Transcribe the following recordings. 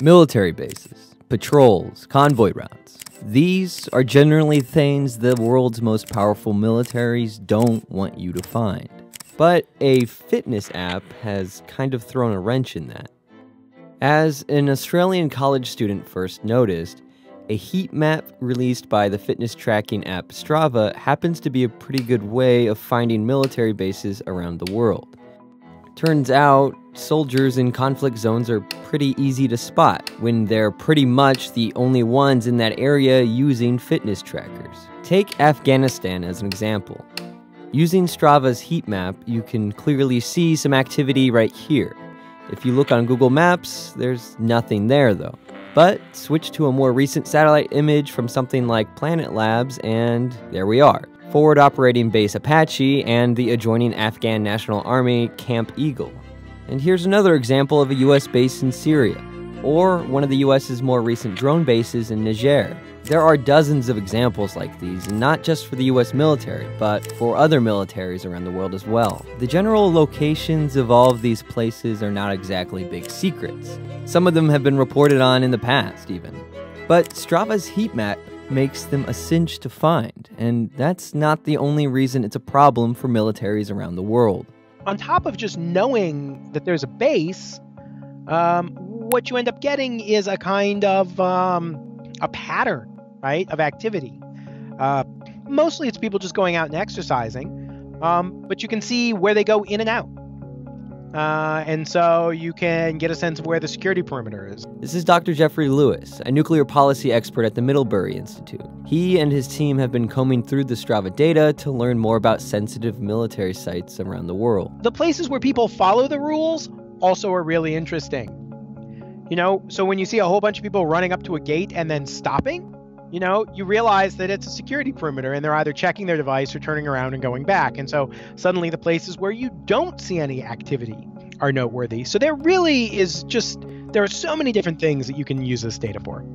Military bases, patrols, convoy routes. These are generally things the world's most powerful militaries don't want you to find. But a fitness app has kind of thrown a wrench in that. As an Australian college student first noticed, a heat map released by the fitness tracking app Strava happens to be a pretty good way of finding military bases around the world. Turns out, soldiers in conflict zones are pretty easy to spot when they're pretty much the only ones in that area using fitness trackers. Take Afghanistan as an example. Using Strava's heat map, you can clearly see some activity right here. If you look on Google Maps, there's nothing there though. But switch to a more recent satellite image from something like Planet Labs and there we are. Forward Operating Base Apache and the adjoining Afghan National Army Camp Eagle. And here's another example of a US base in Syria, or one of the US's more recent drone bases in Niger. There are dozens of examples like these, and not just for the US military, but for other militaries around the world as well. The general locations of all of these places are not exactly big secrets. Some of them have been reported on in the past, even. But Strava's heat map makes them a cinch to find, and that's not the only reason it's a problem for militaries around the world. On top of just knowing that there's a base, what you end up getting is a kind of a pattern, right, of activity. Mostly it's people just going out and exercising, but you can see where they go in and out. And so you can get a sense of where the security perimeter is. This is Dr. Jeffrey Lewis, a nuclear policy expert at the Middlebury Institute. He and his team have been combing through the Strava data to learn more about sensitive military sites around the world. The places where people follow the rules also are really interesting. You know, so when you see a whole bunch of people running up to a gate and then stopping, you know, you realize that it's a security perimeter and they're either checking their device or turning around and going back. And so suddenly the places where you don't see any activity are noteworthy. So there really is there are so many different things that you can use this data for.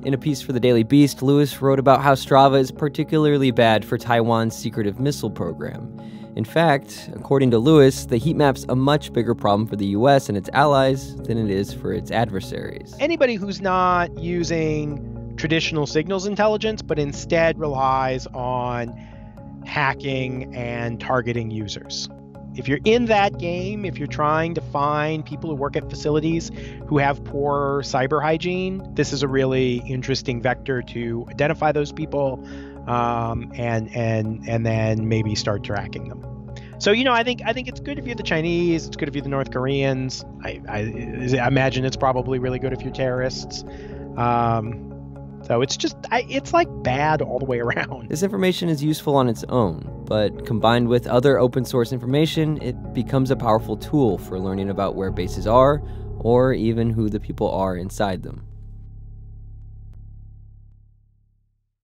In a piece for the Daily Beast, Lewis wrote about how Strava is particularly bad for Taiwan's secretive missile program. In fact, according to Lewis, the heat map's a much bigger problem for the US and its allies than it is for its adversaries. Anybody who's not using traditional signals intelligence, but instead relies on hacking and targeting users. If you're in that game, if you're trying to find people who work at facilities who have poor cyber hygiene, this is a really interesting vector to identify those people and then maybe start tracking them. So, you know, I think it's good if you're the Chinese, it's good if you're the North Koreans. I imagine it's probably really good if you're terrorists. So it's like bad all the way around. This information is useful on its own, but combined with other open source information, it becomes a powerful tool for learning about where bases are, or even who the people are inside them.